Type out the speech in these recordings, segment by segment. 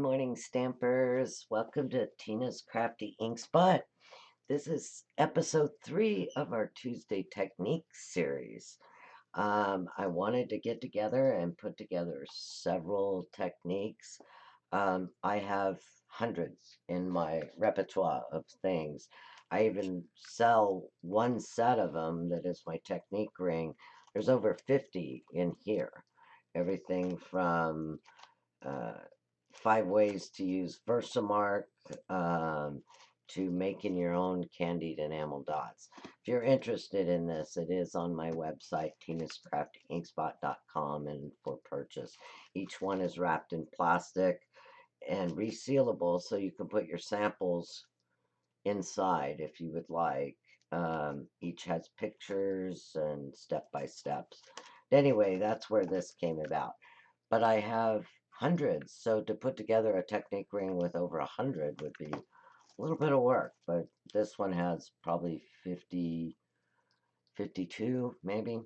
morning, Stampers. Welcome to Tina's Crafty Ink Spot. This is episode 3 of our Tuesday Techniques series. I wanted to get together and put together several techniques. I have hundreds in my repertoire of things. I even sell one set of them that is my technique ring. There's over 50 in here. Everything from uh, 5 ways to use Versamark to making your own candied enamel dots. If you're interested in this, it is on my website, tinascraftyinkspot.com, and for purchase. Each one is wrapped in plastic and resealable, so you can put your samples inside if you would like. Each has pictures and step-by-steps. Anyway, that's where this came about. But I have hundreds, so to put together a technique ring with over 100 would be a little bit of work, but this one has probably 50, 52 maybe.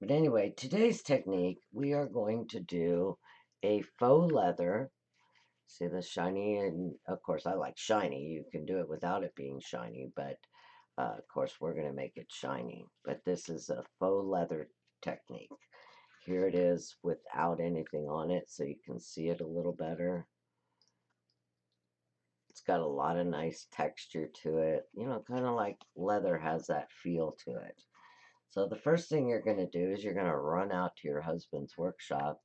But anyway, today's technique, we are going to do a faux leather. See the shiny, and of course I like shiny. You can do it without it being shiny, but of course we're going to make it shiny. But this is a faux leather technique. Here it is without anything on it, so you can see it a little better. It's got a lot of nice texture to it. You know, kind of like leather has that feel to it. So the first thing you're going to do is you're going to run out to your husband's workshop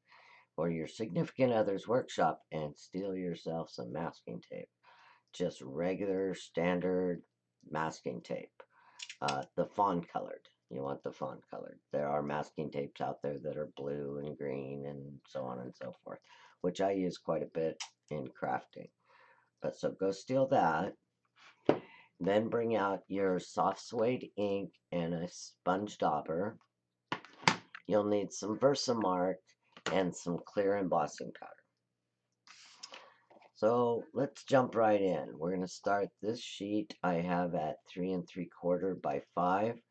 or your significant other's workshop and steal yourself some masking tape. Just regular, standard masking tape. The fawn colored. You want the fawn colored. There are masking tapes out there that are blue and green and so on and so forth, which I use quite a bit in crafting. But so go steal that. Then bring out your soft suede ink and a sponge dauber. You'll need some Versamark and some clear embossing powder. So let's jump right in. We're going to start this sheet I have at 3 3/4 by 5.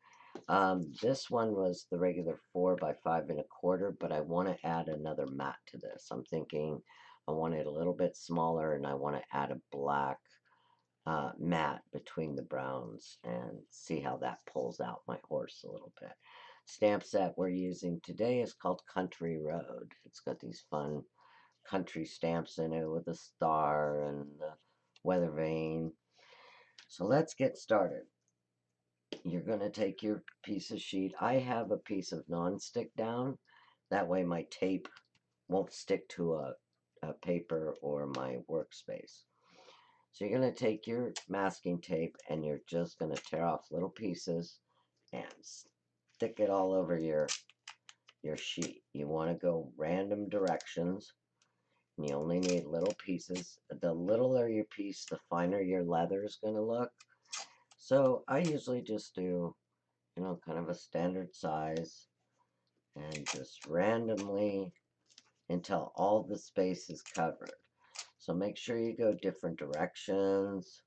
This one was the regular 4 by 5 1/4, but I want to add another mat to this. I'm thinking I want it a little bit smaller, and I want to add a black mat between the browns and see how that pulls out my horse a little bit. Stamp set we're using today is called Country Road. It's got these fun country stamps in it with a star and the weather vane. So let's get started. You're going to take your piece of sheet. I have a piece of non-stick down. That way my tape won't stick to a paper or my workspace. So you're going to take your masking tape and you're just going to tear off little pieces and stick it all over your sheet. You want to go random directions. And you only need little pieces. The littler your piece, the finer your leather is going to look. So I usually just do, you know, kind of a standard size and just randomly until all the space is covered. So make sure you go different directions.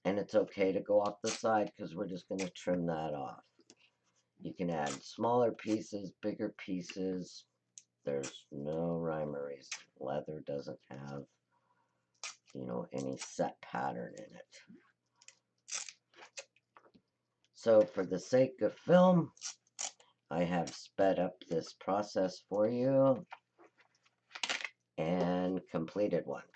And it's okay to go off the side because we're just going to trim that off. You can add smaller pieces, bigger pieces. There's no rhyme or reason. Leather doesn't have, you know, any set pattern in it. So for the sake of film, I have sped up this process for you and completed one.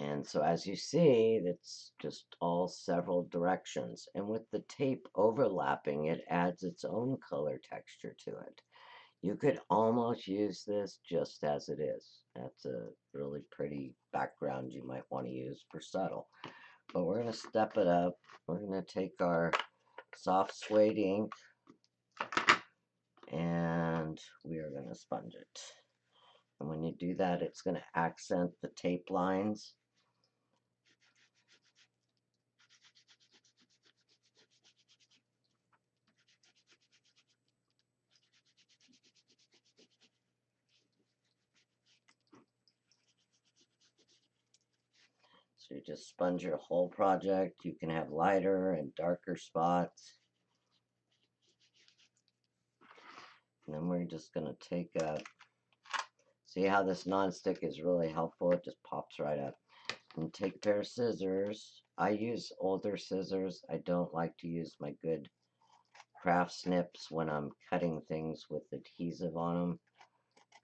And so as you see, it's just all several directions. And with the tape overlapping, it adds its own color texture to it. You could almost use this just as it is. That's a really pretty background you might want to use for subtle. But we're going to step it up. We're going to take our soft suede ink and we are going to sponge it. And when you do that, it's going to accent the tape lines. So you just sponge your whole project. You can have lighter and darker spots. And then we're just going to take up, See how this nonstick is really helpful? It just pops right up. And take a pair of scissors. I use older scissors. I don't like to use my good craft snips when I'm cutting things with adhesive on them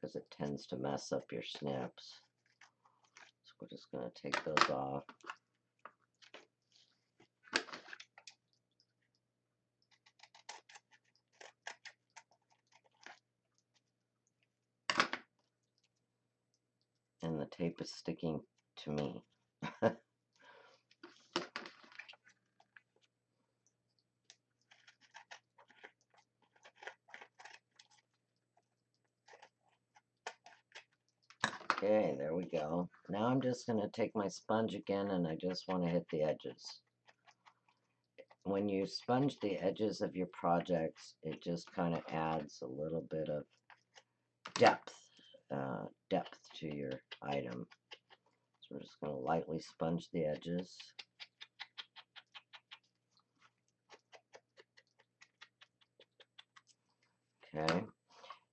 because it tends to mess up your snips. So we're just going to take those off. And the tape is sticking to me. Okay, there we go. Now I'm just going to take my sponge again and I just want to hit the edges. When you sponge the edges of your projects, it just kind of adds a little bit of depth, depth to your item. So we're just going to lightly sponge the edges. Okay.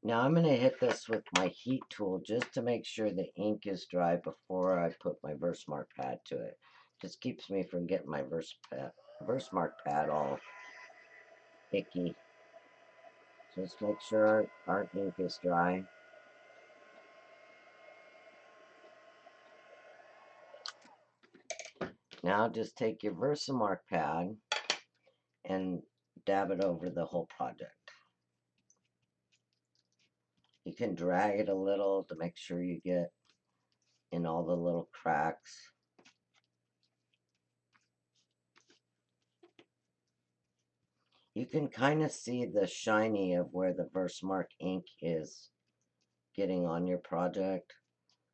Now I'm going to hit this with my heat tool just to make sure the ink is dry before I put my Versamark pad to it. Just keeps me from getting my Versamark pad all icky. Just make sure our ink is dry. Now just take your Versamark pad and dab it over the whole project. You can drag it a little to make sure you get in all the little cracks. You can kind of see the shiny of where the Versamark ink is getting on your project,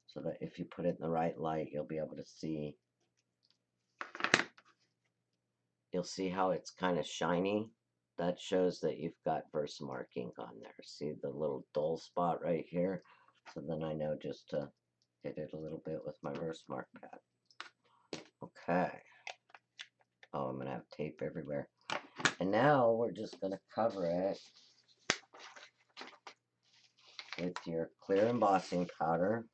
so that if you put it in the right light, you'll be able to see. You'll see how it's kind of shiny. That shows that you've got Versamark ink on there. See the little dull spot right here? So then I know just to hit it a little bit with my Versamark pad. Okay. Oh, I'm going to have tape everywhere. And now we're just going to cover it with your clear embossing powder.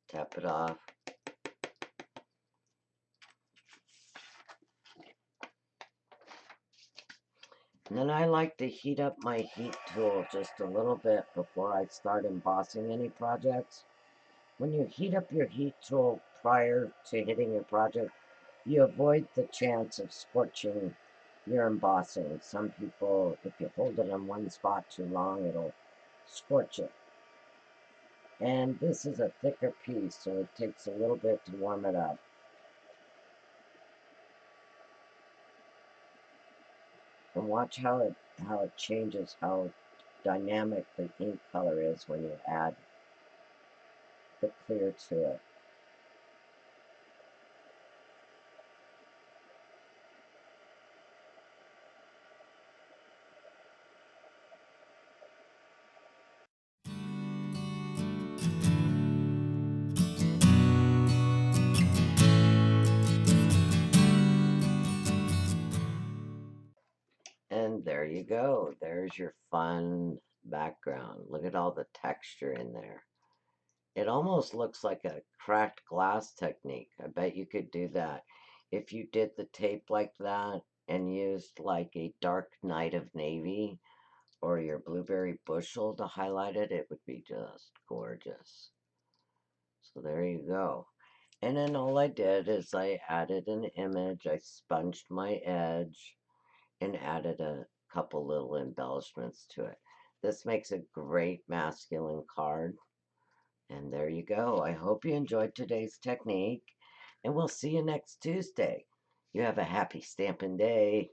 Tap it off. And then I like to heat up my heat tool just a little bit before I start embossing any projects. When you heat up your heat tool prior to hitting your project, you avoid the chance of scorching your embossing. Some people, if you hold it on one spot too long, it'll scorch it. And this is a thicker piece, so it takes a little bit to warm it up. And watch how it changes, how dynamic the ink color is when you add the clear to it. And there you go. There's your fun background. Look at all the texture in there. It almost looks like a cracked glass technique. I bet you could do that. If you did the tape like that and used like a dark night of navy or your blueberry bushel to highlight it, it would be just gorgeous. So there you go. And then all I did is I added an image, I sponged my edge, and added a couple little embellishments to it. This makes a great masculine card. And there you go. I hope you enjoyed today's technique, and we'll see you next Tuesday. You have a happy stamping day.